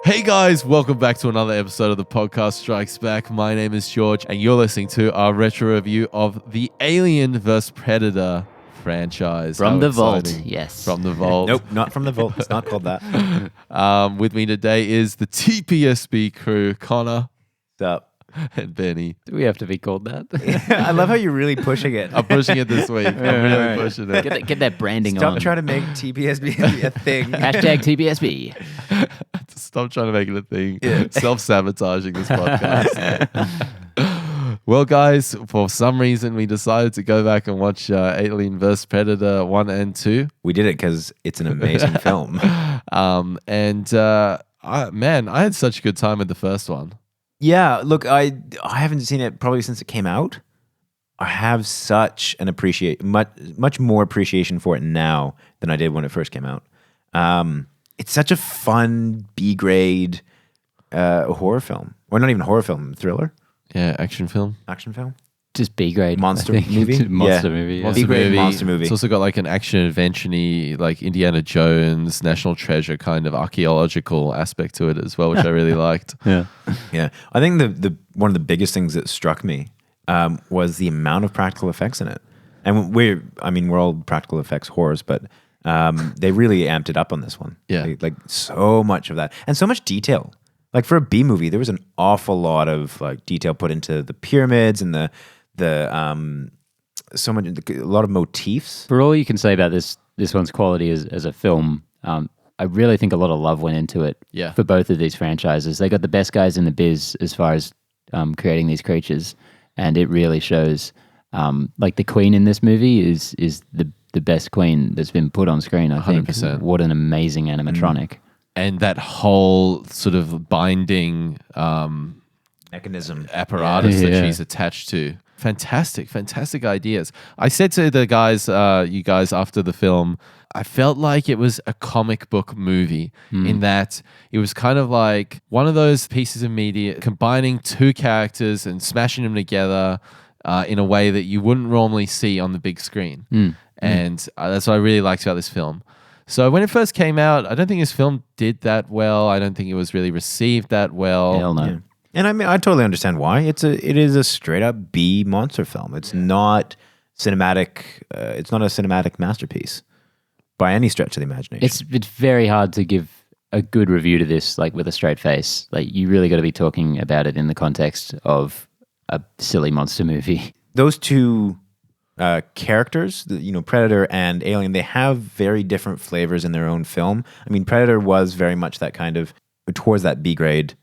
Hey guys, welcome back to another episode of the podcast Strikes Back. My name is George, and you're listening to our retro review of the Alien vs. Predator franchise. From How the exciting. vault, yes. From the vault. Nope, not from the vault. It's not called that. With me today is the TPSB crew, Connor Sup? and Benny. Do we have to be called that? I love how you're really pushing it. I'm pushing it this week. I'm really pushing it. Get that branding Stop on. trying to make TPSB a thing. Hashtag TPSB. Stop trying to make it a thing. Self-sabotaging this podcast. Well, guys, for some reason, we decided to go back and watch Alien vs. Predator 1 and 2. We did it because it's an amazing film. Man, I had such a good time with the first one. Yeah, look, I haven't seen it probably since it came out. I have such an much more appreciation for it now than I did when it first came out. It's such a fun B-grade horror film. Or not even horror film, thriller? Yeah, action film. Action film? Just B grade. Monster I think. movie? Monster Yeah. movie. Yeah. Monster B-grade movie. monster movie. It's also got like an action adventure-y, like Indiana Jones, National Treasure kind of archaeological aspect to it as well, which I really liked. Yeah. Yeah, I think the one of the biggest things that struck me was the amount of practical effects in it. And we're all practical effects whores, but they really amped it up on this one. Yeah. like so much of that and so much detail. Like for a B movie, there was an awful lot of like detail put into the pyramids and a lot of motifs. For all you can say about this one's quality as a film, I really think a lot of love went into it. Yeah. For both of these franchises, they got the best guys in the biz as far as creating these creatures, and it really shows. Like the Queen in this movie is the best Queen that's been put on screen. I think. 100%. What an amazing animatronic. And that whole sort of binding Mechanism. apparatus that Yeah. she's attached to. Fantastic ideas. I said to the guys, you guys, after the film, I felt like it was a comic book movie in that it was kind of like one of those pieces of media combining two characters and smashing them together in a way that you wouldn't normally see on the big screen. And that's what I really liked about this film. So when it first came out, I don't think this film did that well. I don't think it was really received that well. Hell no. Yeah. And I mean, I totally understand why. It is a straight up B monster film. It's not cinematic. It's not a cinematic masterpiece by any stretch of the imagination. It's very hard to give a good review to this like with a straight face. Like you really got to be talking about it in the context of a silly monster movie. Those two characters, Predator and Alien, they have very different flavors in their own film. I mean, Predator was very much that kind of towards that B grade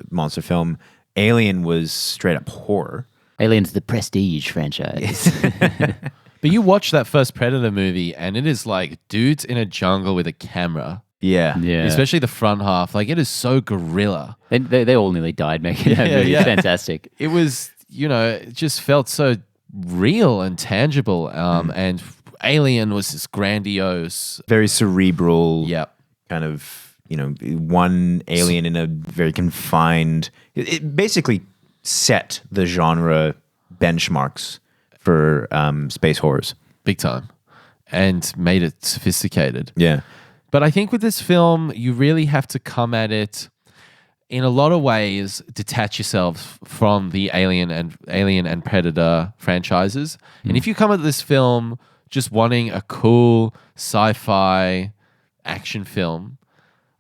monster film. Alien was straight up horror. Alien's the prestige franchise. But you watch that first Predator movie and it is like dudes in a jungle with a camera. Yeah. Yeah. Especially the front half. Like it is so guerrilla. They all nearly died making that movie. yeah. It's fantastic. It was, it just felt so real and tangible. And Alien was this grandiose. Very cerebral. Yep. Kind of, one alien in a very confined. It basically set the genre benchmarks for space horrors. Big time. And made it sophisticated. Yeah. But I think with this film, you really have to come at it in a lot of ways, detach yourself from the Alien and Predator franchises. And if you come at this film just wanting a cool sci-fi action film,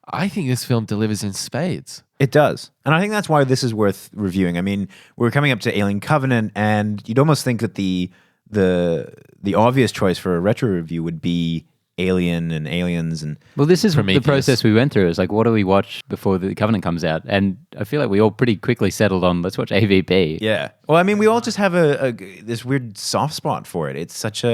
I think this film delivers in spades. It does. And I think that's why this is worth reviewing. I mean, we're coming up to Alien Covenant, and you'd almost think that the obvious choice for a retro review would be Alien and Aliens and Well, this is Prometheus. the process we went through. It's like, what do we watch before the Covenant comes out? And I feel like we all pretty quickly settled on, let's watch AVP. yeah. Well, I mean, we all just have this weird soft spot for it. It's such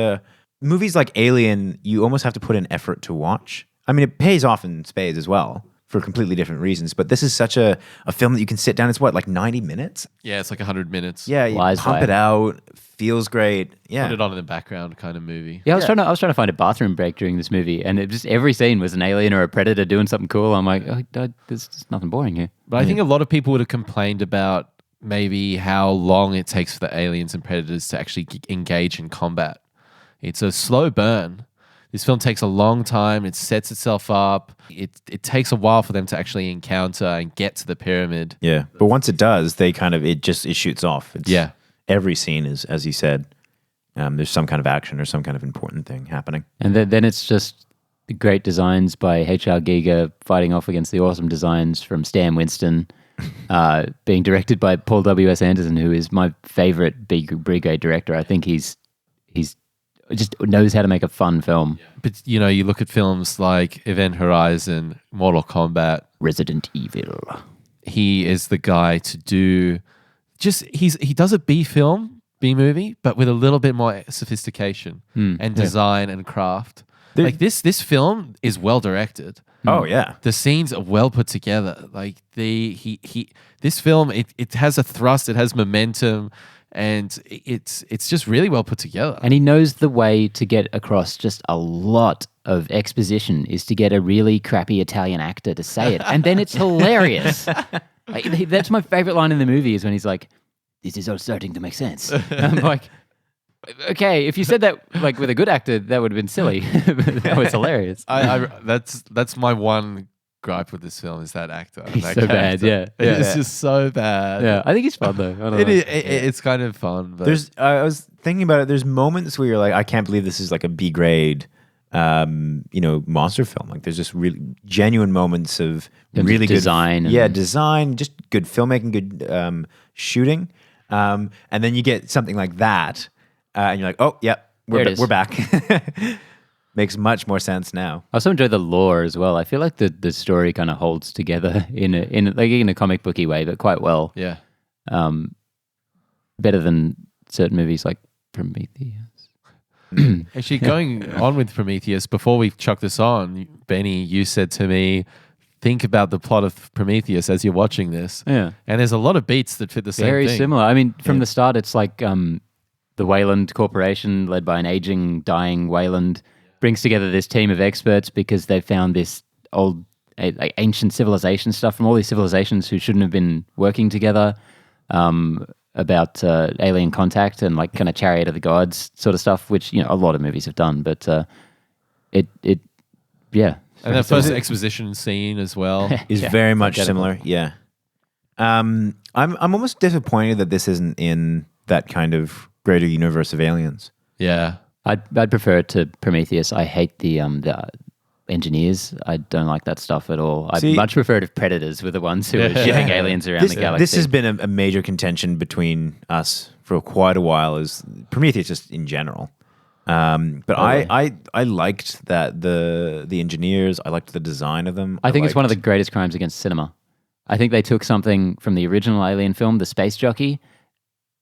movies like Alien, you almost have to put in effort to watch. I mean, it pays off in spades as well for completely different reasons. But this is such a film that you can sit down. It's what, like 90 minutes? Yeah, it's like 100 minutes. Yeah, you Flies pump by. it out. Feels great. Yeah. Put it on in the background kind of movie. Yeah, I was trying to find a bathroom break during this movie, and it just every scene was an alien or a predator doing something cool. I'm like, there's just nothing boring here. But I think a lot of people would have complained about maybe how long it takes for the aliens and predators to actually engage in combat. It's a slow burn. This film takes a long time. It sets itself up. It takes a while for them to actually encounter and get to the pyramid. Yeah, but once it does, it shoots off. Every scene is, as you said, there's some kind of action or some kind of important thing happening. And then it's just great designs by H.R. Giger fighting off against the awesome designs from Stan Winston, being directed by Paul W.S. Anderson, who is my favorite B-grade director. I think he's just knows how to make a fun film. But, you look at films like Event Horizon, Mortal Kombat, Resident Evil. He is the guy to do he does a B movie, but with a little bit more sophistication and design and craft. Like this film is well directed. Oh yeah, the scenes are well put together. Like this film, it has a thrust, it has momentum, and it's just really well put together. And he knows the way to get across just a lot of exposition is to get a really crappy Italian actor to say it, and then it's hilarious. Like, that's my favorite line in the movie is when he's like, "This is all starting to make sense." I'm like, okay, if you said that like with a good actor, that would have been silly. That was hilarious. That's my one gripe with this film is that actor. He's that so bad, yeah. It's just so bad. Yeah, I think he's fun though. I don't know. It's kind of fun. But I was thinking about it. There's moments where you're like, I can't believe this is like a B grade, monster film. Like there's just really genuine moments of really good design. Design, just good filmmaking, good shooting, and then you get something like that. And you're like, oh, yep, we're back. Makes much more sense now. I also enjoy the lore as well. I feel like the story kind of holds together in a comic booky way, but quite well. Yeah. Better than certain movies like Prometheus. Actually, going on with Prometheus, before we chuck this on, Benny, you said to me, think about the plot of Prometheus as you're watching this. Yeah. And there's a lot of beats that fit the same Very thing. similar. I mean, from the start, it's like the Weyland Corporation, led by an dying Weyland, brings together this team of experts because they found this old, ancient civilization stuff from all these civilizations who shouldn't have been working together about alien contact and like kind of Chariot of the Gods sort of stuff, which a lot of movies have done. But And that first exposition scene as well is very much similar. Yeah. I'm almost disappointed that this isn't in that kind of greater universe of aliens. Yeah. I'd prefer it to Prometheus. I hate the engineers. I don't like that stuff at all. I'd much prefer it if Predators were the ones who were shipping aliens around the galaxy. This has been a major contention between us for quite a while, is Prometheus just in general. But I liked that the engineers. I liked the design of them. I think it's one of the greatest crimes against cinema. I think they took something from the original Alien film, The Space Jockey,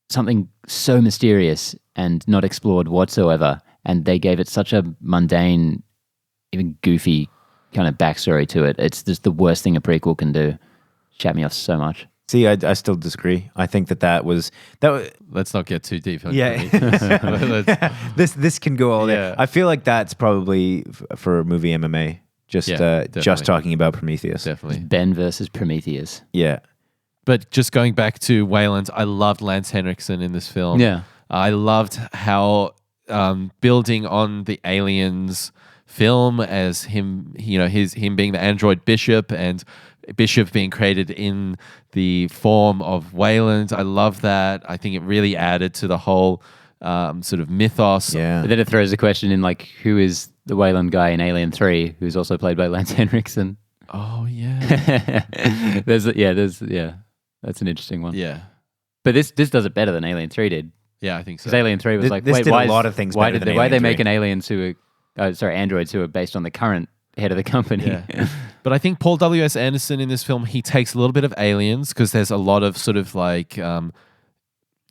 something so mysterious and not explored whatsoever, and they gave it such a mundane, even goofy kind of backstory to it. It's just the worst thing a prequel can do. Shat me off so much. See, I still disagree. I think that was. Let's not get too deep. This can go all day. Yeah. I feel like that's probably for a movie MMA. Just talking about Prometheus. Definitely. Ben versus Prometheus. Yeah. But just going back to Weyland, I loved Lance Henriksen in this film. Yeah. I loved how building on the Aliens film as him, him being the android Bishop and Bishop being created in the form of Weyland. I love that. I think it really added to the whole sort of mythos. Yeah. But then it throws the question in, like, who is the Weyland guy in Alien 3, who's also played by Lance Henriksen? Oh, yeah. That's an interesting one. Yeah. But this does it better than Alien 3 did. Yeah, I think so. Because Alien 3 was like, this wait, did why a lot of things better than why are they Alien 3? making aliens who are, androids who are based on the current head of the company? Yeah. But I think Paul W.S. Anderson in this film, he takes a little bit of Aliens because there's a lot of sort of like,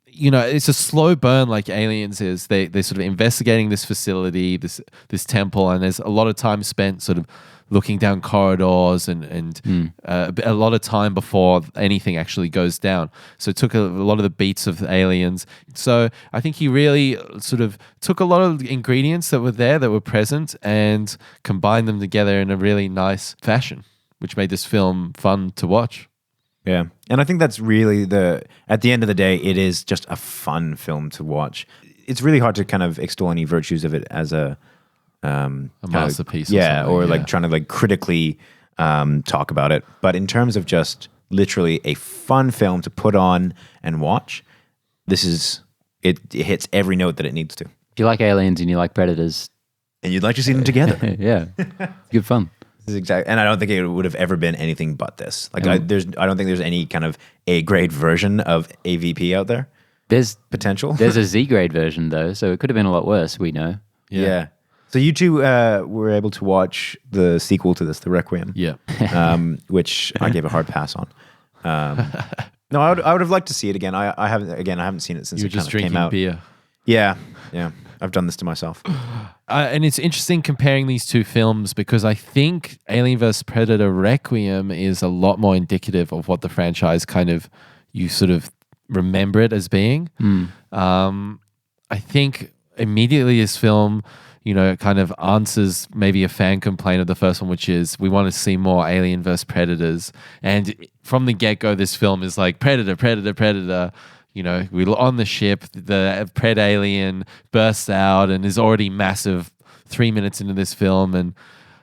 it's a slow burn like Aliens is. They're sort of investigating this facility, this temple, and there's a lot of time spent sort of looking down corridors and a lot of time before anything actually goes down. So it took a lot of the beats of Aliens. So I think he really sort of took a lot of ingredients that were there, that were present, and combined them together in a really nice fashion, which made this film fun to watch. Yeah. And I think that's really at the end of the day, it is just a fun film to watch. It's really hard to kind of extol any virtues of it as a a masterpiece or yeah, something, or yeah. like trying to like critically talk about it. But in terms of just literally a fun film to put on and watch, this is it hits every note that it needs to. If you like aliens and you like predators, And you'd like to see them together. yeah, it's good fun. This is exactly, and I don't think it would have ever been anything but this. Like I don't think there's any kind of A grade version of AVP out there. There's Potential. There's a Z grade version though, so it could have been a lot worse. We know. Yeah. So you two were able to watch the sequel to this, the Requiem. Yeah. Which I gave a hard pass on. No, I would have liked to see it again. I haven't seen it since You were it kind just of came drinking out. beer. Yeah. I've done this to myself. And it's interesting comparing these two films because I think Alien vs. Predator Requiem is a lot more indicative of what the franchise kind of, you sort of remember it as being. I think immediately this film, kind of answers maybe a fan complaint of the first one, which is we want to see more Alien vs. Predators. And from the get-go, this film is like Predator, Predator, Predator. We're on the ship, the pred alien bursts out and is already massive 3 minutes into this film. And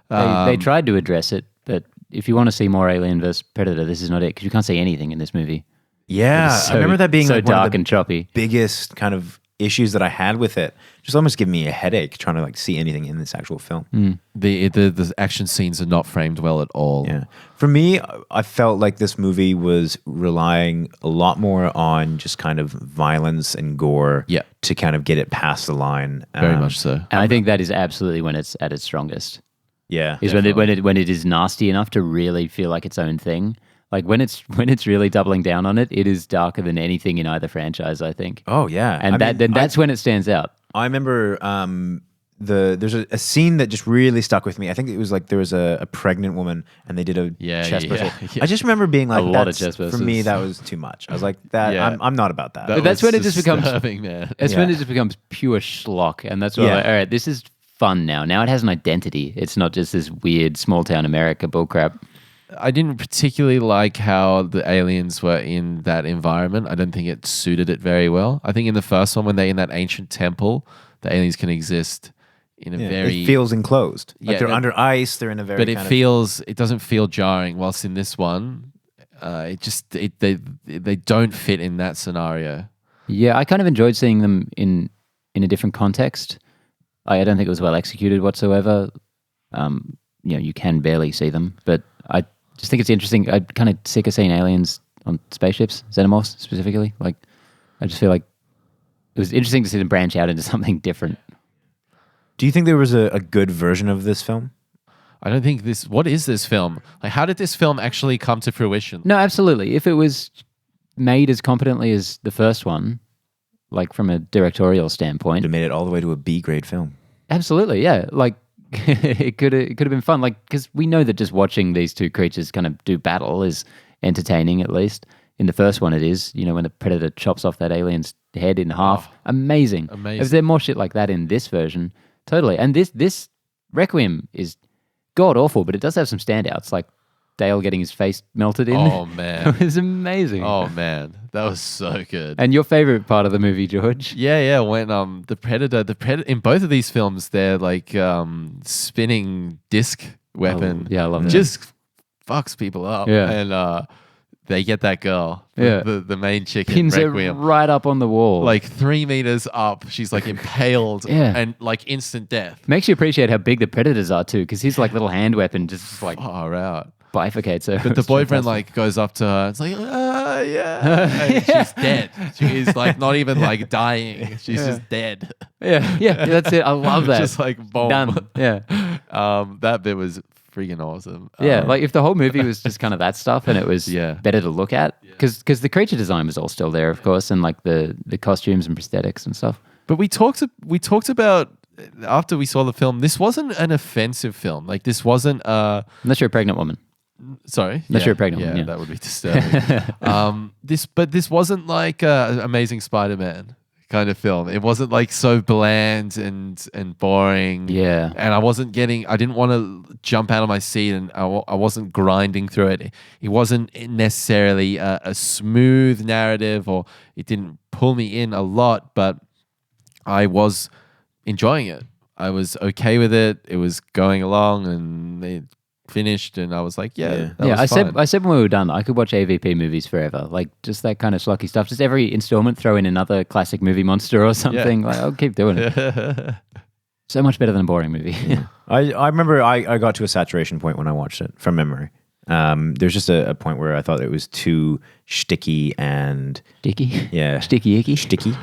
They tried to address it, but if you want to see more Alien vs. Predator, this is not it because you can't see anything in this movie. Yeah. So, I remember that being so like dark one of the and choppy. biggest kind of issues that I had with it. Just almost giving me a headache trying to like see anything in this actual film. the action scenes are not framed well at all. Yeah. For me, I felt like this movie was relying a lot more on just kind of violence and gore Yeah. to kind of get it past the line. Very much so. And I think that is absolutely when it's at its strongest. Yeah. Is when it is nasty enough to really feel like its own thing. Like when it's really doubling down on it, it is darker than anything in either franchise, I think. Oh, yeah. And that's when it stands out. I remember there's a scene that just really stuck with me. I think it was like there was a pregnant woman and they did a chest burst. yeah. I just remember being like, A lot of that's- chest for bursts. me, that was too much. I was like, that Yeah. I'm not about that. But that's when it just becomes- man. It's when it just becomes pure schlock. And that's when I'm Yeah. like, all right, this is fun now. Now it has an identity. It's not just this weird small town America bullcrap. I didn't particularly like how the aliens were in that environment. I don't think it suited it very well. I think in the first one, when they're in that ancient temple, the aliens can exist in a very... It feels enclosed. Like Yeah, they're that- under ice. They're in a very but it kind of- feels... It doesn't feel jarring. Whilst in this one, they don't fit in that scenario. Yeah, I kind of enjoyed seeing them in a different context. I don't think it was well executed whatsoever. You can barely see them, but I just think it's interesting. I'm kind of sick of seeing aliens on spaceships, xenomorphs specifically. Like, I just feel like it was interesting to see them branch out into something different. Do you think there was a good version of this film? I don't think this... What is this film? Like, how did this film actually come to fruition? No, absolutely. If it was made as competently as the first one, like from a directorial standpoint, It made it all the way to a B grade film. absolutely, yeah. Like it could have been fun. Like because we know that just watching these two creatures kind of do battle is entertaining. At least in the first one, it is. When the predator chops off that alien's head in half, amazing. amazing. Is there more shit like that in this version? Totally. And this Requiem is god awful, but it does have some standouts, like Dale getting his face melted in. Oh, man. It was amazing. Oh, man. That was so good. And your favorite part of the movie, George? Yeah, when the predator in both of these films, they're like spinning disc weapon. yeah, I love that. Just fucks people up. Yeah. And they get that girl, Yeah. the main chick in Pins it Requiem, right up on the wall. like 3 meters up. She's like impaled Yeah. and like instant death. Makes you appreciate how big the predators are too, because his like little hand weapon just like Far out. bifurcates her. But the boyfriend like goes up to her. It's like, yeah. And she's dead. She's like not even like dying. She's just dead. yeah, that's it. I love that. Just like boom. Done. Yeah, That bit was freaking awesome. yeah. Like if the whole movie was just kind of that stuff, and it was Yeah. better to look at, because the creature design was all still there, of course, and like the costumes and prosthetics and stuff. But we talked about after we saw the film. This wasn't an offensive film. Like this wasn't. Unless you're a pregnant woman. Sorry, Unless you're a pregnant Yeah, one, yeah. that would be disturbing. This wasn't like Amazing Spider-Man kind of film. It wasn't like so bland and boring. Yeah. And I didn't want to jump out of my seat, and I wasn't grinding through it. It wasn't necessarily a smooth narrative, or it didn't pull me in a lot, but I was enjoying it. I was okay with it. It was going along, and it finished, and I was like, that was fine. I said when we were done, I could watch AVP movies forever. Like just that kind of schlocky stuff. Just every installment, throw in another classic movie monster or something. Like I'll keep doing it. So much better than a boring movie. I remember I got to a saturation point when I watched it from memory. There's just a point where I thought it was too shticky and sticky. Yeah, sticky icky. Sticky.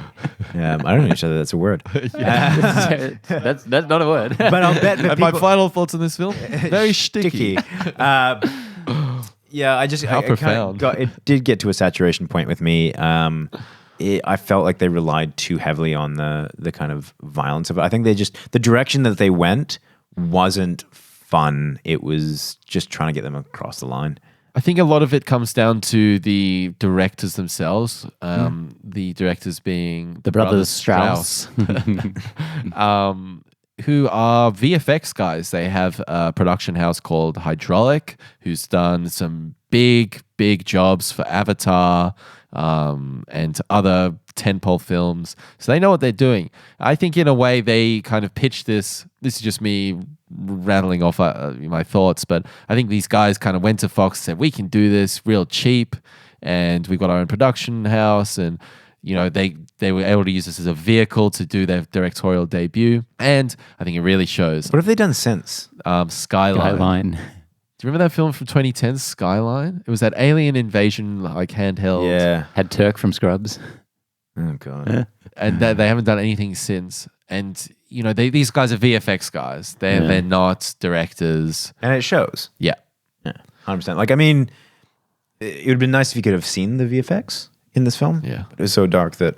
I don't know if that's a word. That's not a word. But I'll bet. And my final thoughts on this film: very sticky. Yeah, I just How profound. It did get to a saturation point with me. I felt like they relied too heavily on the kind of violence of it. I think the direction that they went wasn't fun. It was just trying to get them across the line. I think a lot of it comes down to the directors themselves. The directors being the Brothers Strause. Who are VFX guys. They have a production house called Hydraulic, who's done some big jobs for Avatar and other tentpole films. So they know what they're doing. I think in a way they kind of pitched this. This is just me rattling off my thoughts, but I think these guys kind of went to Fox and said, we can do this real cheap, and we've got our own production house, and they were able to use this as a vehicle to do their directorial debut, and I think it really shows. What have they done since? Skyline. Do you remember that film from 2010, Skyline? It was that alien invasion, like handheld. Yeah. Had Turk from Scrubs. Oh God. And they haven't done anything since. And these guys are VFX guys. They're not directors, and it shows. Yeah, 100%. Like, I mean, it would have been nice if you could have seen the VFX in this film. Yeah, but it was so dark that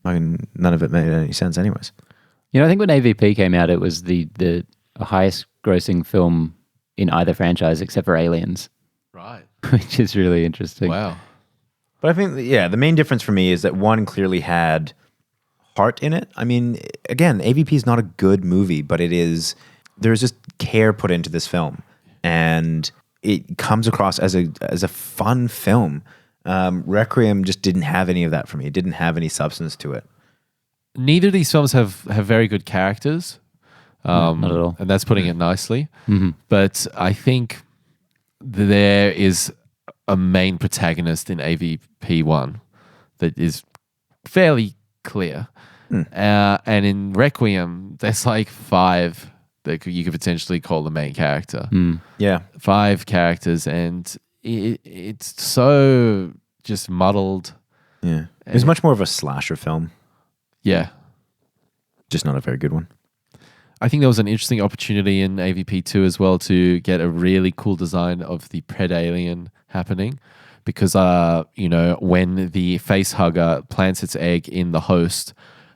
none of it made any sense, anyways. I think when AVP came out, it was the highest grossing film in either franchise except for Aliens. Right. Which is really interesting. Wow. But I think, the main difference for me is that one clearly had heart in it. I mean, again, AVP is not a good movie, but there's just care put into this film, and it comes across as a fun film. Requiem just didn't have any of that for me. It didn't have any substance to it. Neither of these films have very good characters. Not at all. And that's putting it nicely. Mm-hmm. But I think there is a main protagonist in AVP1 that is fairly clear. And in Requiem, there's like 5 that you could potentially call the main character. Yeah. 5 characters, and it's so just muddled. Yeah. It was much more of a slasher film. Yeah. Just not a very good one. I think there was an interesting opportunity in AVP2 as well to get a really cool design of the Pred Alien happening, because when the face hugger plants its egg in the host,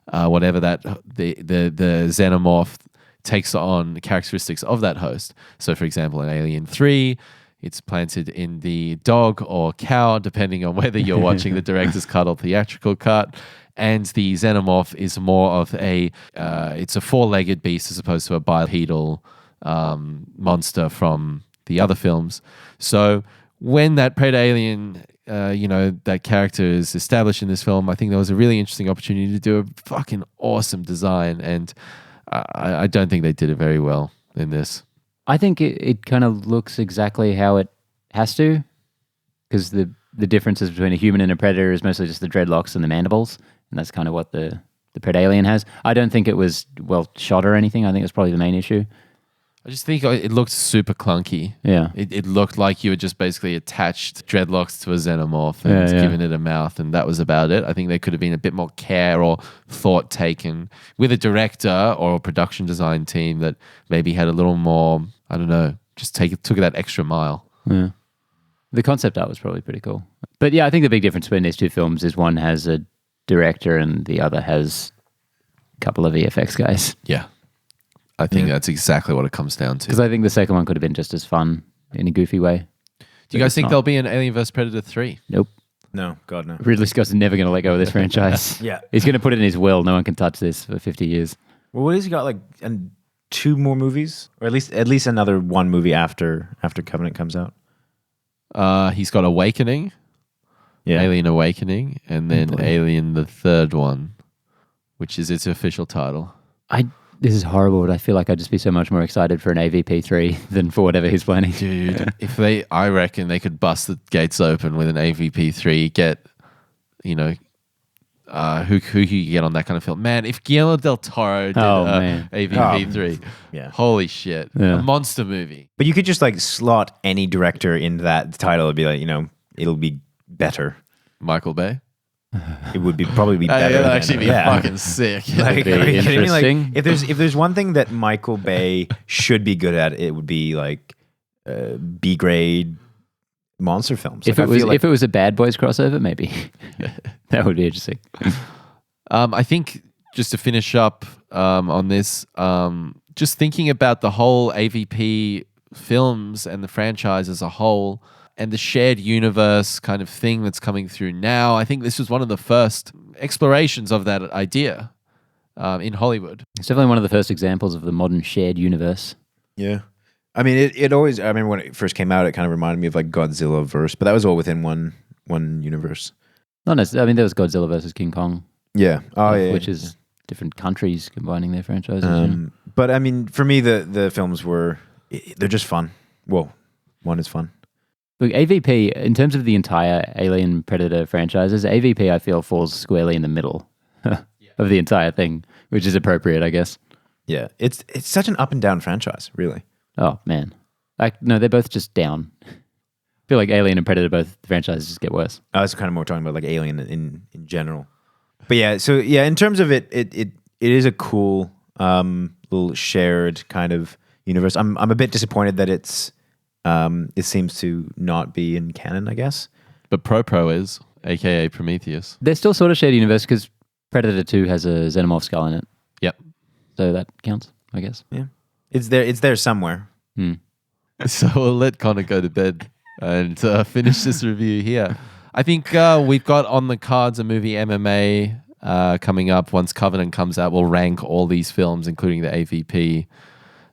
whatever that the xenomorph takes on characteristics of that host. So, for example, in Alien 3, it's planted in the dog or cow, depending on whether you're watching the director's cut or theatrical cut. And the xenomorph is more of it's a 4-legged beast as opposed to a bipedal monster from the other films. So when that Pred Alien, that character is established in this film, I think there was a really interesting opportunity to do a fucking awesome design. And I don't think they did it very well in this. I think it kind of looks exactly how it has to, because the differences between a human and a predator is mostly just the dreadlocks and the mandibles, and that's kind of what the Pred Alien has. I don't think it was well shot or anything. I think it's probably the main issue. I just think it looked super clunky. Yeah. It looked like you had just basically attached dreadlocks to a xenomorph and given it a mouth, and that was about it. I think there could have been a bit more care or thought taken with a director or a production design team that maybe had a little more, I don't know, just took that extra mile. Yeah. The concept art was probably pretty cool. But yeah, I think the big difference between these two films is one has a director and the other has a couple of VFX guys. Yeah. I think that's exactly what it comes down to. Because I think the second one could have been just as fun in a goofy way. Do you guys think there'll be an Alien vs. Predator 3? Nope. No, God, no. Ridley Scott's never going to let go of this franchise. Yeah. He's going to put it in his will. No one can touch this for 50 years. Well, what has he got, like 2 more movies? Or at least another 1 movie after Covenant comes out? He's got Awakening, Alien Awakening, and then Alien the third one, which is its official title. This is horrible, but I feel like I'd just be so much more excited for an AVP3 than for whatever he's planning. Dude, I reckon they could bust the gates open with an AVP3, get, who could you get on that kind of film? Man, if Guillermo del Toro did AVP3, yeah. Holy shit. Yeah. A monster movie. But you could just like slot any director into that title. It'd be like, it'll be better. Michael Bay? It would probably be better. It'd actually be fucking sick. Like, Be are you kidding me? Like, interesting. if there's one thing that Michael Bay should be good at, it would be like B grade monster films. If it was a Bad Boys crossover, maybe that would be interesting. I think just to finish up on this, just thinking about the whole AVP films and the franchise as a whole, and the shared universe kind of thing that's coming through now. I think this was one of the first explorations of that idea in Hollywood. It's definitely one of the first examples of the modern shared universe. Yeah. I mean, it always, I remember when it first came out, it kind of reminded me of like Godzilla verse, but that was all within one universe. Not necessarily. I mean, there was Godzilla versus King Kong. Yeah. Oh, yeah. Which is different countries combining their franchises. But I mean, for me, the films they're just fun. Well, one is fun. Look, AVP, in terms of the entire Alien Predator franchises, AVP I feel falls squarely in the middle of the entire thing, which is appropriate, I guess. Yeah. It's such an up and down franchise, really. Oh, man. No, they're both just down. I feel like Alien and Predator, both franchises just get worse. I was kind of more talking about like Alien in general. But yeah, so yeah, in terms of it is a cool little shared kind of universe. I'm a bit disappointed that it seems to not be in canon, I guess. But Pro is, aka Prometheus. They're still sort of shared universe because Predator 2 has a xenomorph skull in it. Yep. So that counts, I guess. Yeah. It's there somewhere. So we'll let Connor go to bed and finish this review here. I think we've got on the cards a movie MMA coming up. Once Covenant comes out, we'll rank all these films, including the AVP,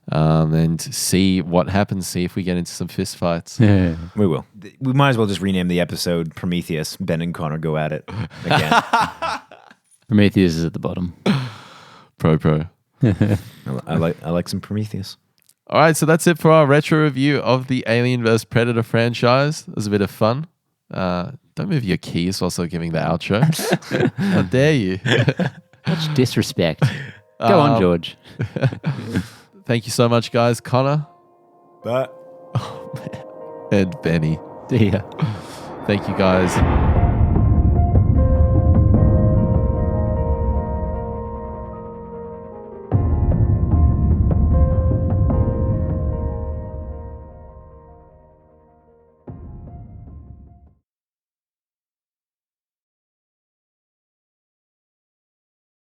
and see what happens, see if we get into some fist fights. Yeah. We will. We might as well just rename the episode Prometheus. Ben and Connor go at it again. Prometheus is at the bottom. Pro. I like some Prometheus. All right, so that's it for our retro review of the Alien vs. Predator franchise. It was a bit of fun. Don't move your keys whilst giving the outro. How dare you? Such disrespect. Go on, George. Thank you so much, guys. Connor. But And Benny. See ya. Thank you, guys.